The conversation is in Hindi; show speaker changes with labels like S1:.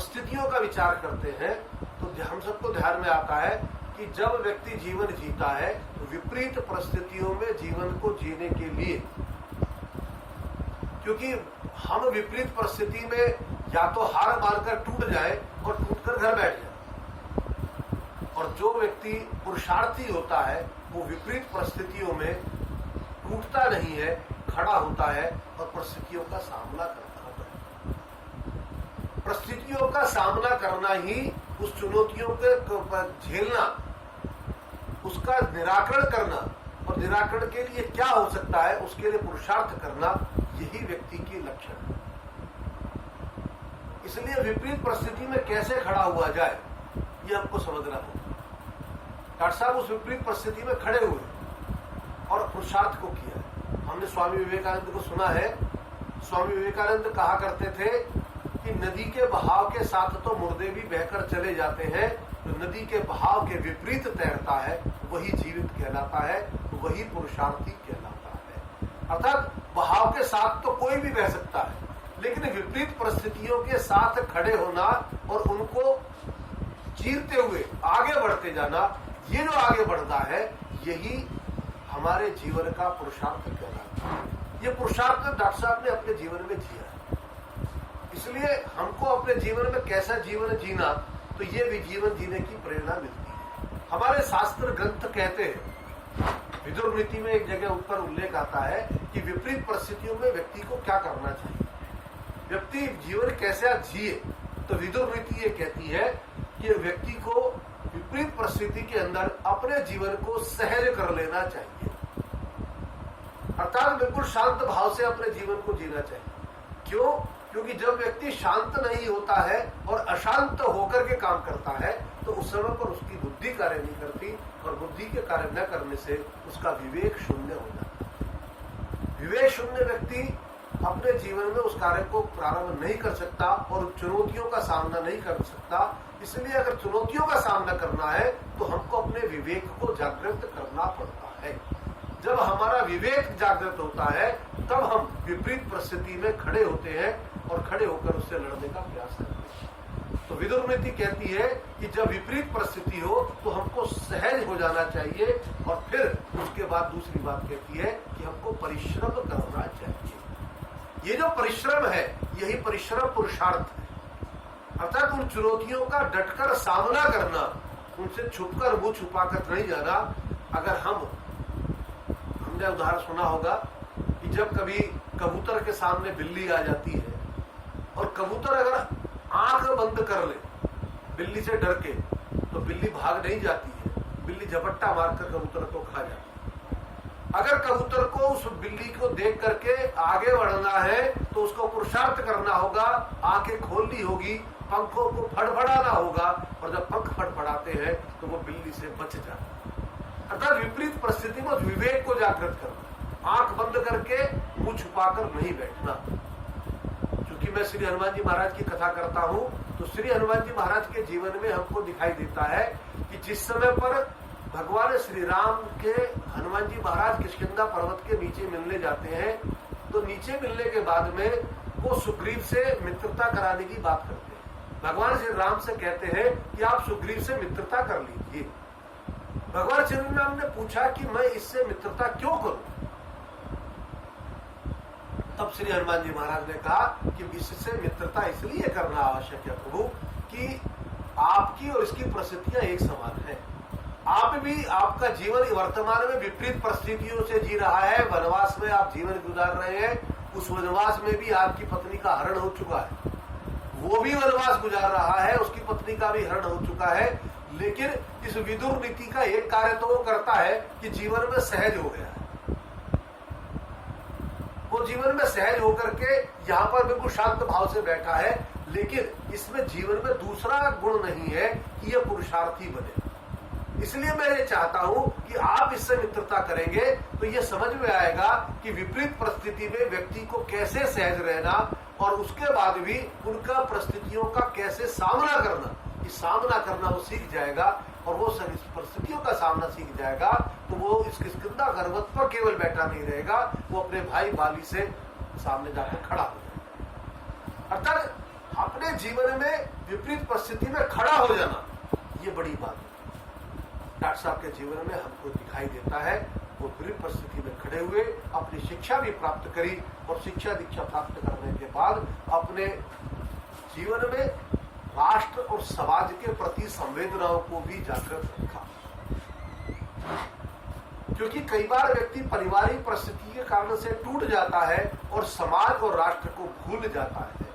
S1: परिस्थितियों का विचार करते हैं तो हम सबको ध्यान में आता है कि जब व्यक्ति जीवन जीता है तो विपरीत परिस्थितियों में जीवन को जीने के लिए, क्योंकि हम विपरीत परिस्थिति में या तो हार मानकर टूट जाए और टूटकर घर बैठ जाए, और जो व्यक्ति पुरुषार्थी होता है वो विपरीत परिस्थितियों में टूटता नहीं है, खड़ा होता है और परिस्थितियों का सामना करता है। परिस्थितियों का सामना करना ही, उस चुनौतियों के झेलना, उसका निराकरण करना, और निराकरण के लिए क्या हो सकता है उसके लिए पुरुषार्थ करना, यही व्यक्ति की लक्षण है। इसलिए विपरीत परिस्थिति में कैसे खड़ा हुआ जाए ये हमको समझना होगा। डॉक्टर साहब उस विपरीत परिस्थिति में खड़े हुए और पुरुषार्थ को किया। हमने स्वामी विवेकानंद को सुना है, स्वामी विवेकानंद कहा करते थे कि नदी के बहाव के साथ तो मुर्दे भी बहकर चले जाते हैं, जो नदी के बहाव के विपरीत तैरता है वही जीवित कहलाता है, वही पुरुषार्थी कहलाता है। अर्थात बहाव के साथ तो कोई भी बह सकता है, लेकिन विपरीत परिस्थितियों के साथ खड़े होना और उनको चीरते हुए आगे बढ़ते जाना, ये जो आगे बढ़ता है यही हमारे जीवन का पुरुषार्थ कहलाता है। ये पुरुषार्थ डॉक्टर साहब ने अपने जीवन में जिया है। इसलिए हमको अपने जीवन में कैसा जीवन जीना, तो ये भी जीवन जीने की प्रेरणा मिलती है। हमारे शास्त्र ग्रंथ कहते हैं, विदुर नीति में एक जगह ऊपर उल्लेख आता है कि विपरीत परिस्थितियों में व्यक्ति को क्या करना चाहिए, व्यक्ति जीवन कैसे जिए। तो विदुर नीति ये कहती है कि व्यक्ति को विपरीत परिस्थिति के अंदर अपने जीवन को सहज कर लेना चाहिए, अर्थात बिल्कुल शांत भाव से अपने जीवन को जीना चाहिए। क्यों? क्योंकि जब व्यक्ति शांत नहीं होता है और अशांत होकर के काम करता है तो उस समय पर उसकी बुद्धि कार्य नहीं करती, और बुद्धि के कार्य न करने से उसका विवेक शून्य हो जाता है। विवेक शून्य व्यक्ति अपने जीवन में उस कार्य को प्रारंभ नहीं कर सकता और चुनौतियों का सामना नहीं कर सकता। इसलिए अगर चुनौतियों का सामना करना है तो हमको अपने विवेक को जागृत करना पड़ता है। जब हमारा विवेक जागृत होता है तब हम विपरीत परिस्थिति में खड़े होते हैं और खड़े होकर उससे लड़ने का प्रयास करते हैं। तो विदुर नीति कहती है कि जब विपरीत परिस्थिति हो तो हमको सहज हो जाना चाहिए, और फिर उसके बाद दूसरी बात कहती है कि हमको परिश्रम करना चाहिए। ये जो परिश्रम है यही परिश्रम पुरुषार्थ है, अर्थात उन चुनौतियों का डटकर सामना करना, उनसे छुपकर मुंह छुपाकर नहीं जाना। अगर हमने उदाहरण सुना होगा कि जब कभी कबूतर के सामने बिल्ली आ जाती है और कबूतर अगर आंख बंद कर ले बिल्ली से डर के, तो बिल्ली भाग नहीं जाती है, बिल्ली झपट्टा मारकर कबूतर को खा जाती है। अगर कबूतर को उस बिल्ली को देख करके आगे बढ़ना है तो उसको पुरुषार्थ करना होगा, आंखें खोलनी होगी, पंखों को फड़फड़ाना होगा, और जब पंख फड़फड़ाते हैं तो वो बिल्ली से बच जाता है। अर्थात विपरीत परिस्थिति में विवेक को जागृत करना, आंख बंद करके मुंह छुपाकर नहीं बैठना। क्योंकि मैं श्री हनुमान जी महाराज की कथा करता हूं तो श्री हनुमान जी महाराज के जीवन में हमको दिखाई देता है कि जिस समय पर भगवान श्री राम के हनुमान जी महाराज किष्किंधा पर्वत के नीचे मिलने जाते हैं, तो नीचे मिलने के बाद में वो सुग्रीव से मित्रता कराने की बात करते हैं। भगवान श्री राम से कहते हैं कि आप सुग्रीव से मित्रता कर लीजिए। भगवान श्री राम ने पूछा कि मैं इससे मित्रता क्यों करूं? तब श्री हनुमान जी महाराज ने कहा कि इससे मित्रता इसलिए करना आवश्यक है प्रभु कि आपकी और इसकी परिस्थितियां एक समान है। आप भी, आपका जीवन वर्तमान में विपरीत परिस्थितियों से जी रहा है, वनवास में आप जीवन गुजार रहे हैं, उस वनवास में भी आपकी पत्नी का हरण हो चुका है, वो भी वनवास गुजार रहा है, उसकी पत्नी का भी हरण हो चुका है। लेकिन इस विदुर नीति का एक कार्य तो वो करता है कि जीवन में सहज हो गया है, वो जीवन में सहज होकर के यहाँ पर बिल्कुल शांत भाव से बैठा है। लेकिन इसमें जीवन में दूसरा गुण नहीं है कि यह पुरुषार्थी बने। इसलिए मैं ये चाहता हूं कि आप इससे मित्रता करेंगे तो ये समझ में आएगा कि विपरीत परिस्थिति में व्यक्ति को कैसे सहज रहना, और उसके बाद भी उनका परिस्थितियों का कैसे सामना करना, ये सामना करना वो सीख जाएगा। और वो परिस्थितियों का सामना सीख जाएगा तो वो इस किष्किंधा पर्वत पर केवल बैठा नहीं रहेगा, वो अपने भाई बाली से सामने जाकर खड़ा हो जाएगा। अर्थात अपने जीवन में विपरीत परिस्थिति में खड़ा हो जाना, ये बड़ी बात है। डॉक्टर साहब के जीवन में हमको दिखाई देता है, वो विपरीत परिस्थिति में खड़े हुए अपनी शिक्षा भी प्राप्त करी और शिक्षा दीक्षा प्राप्त करने के बाद अपने जीवन में राष्ट्र और समाज के प्रति संवेदनाओं को भी जागृत रखा। क्योंकि कई बार व्यक्ति पारिवारिक परिस्थिति के कारण से टूट जाता है और समाज और राष्ट्र को भूल जाता है।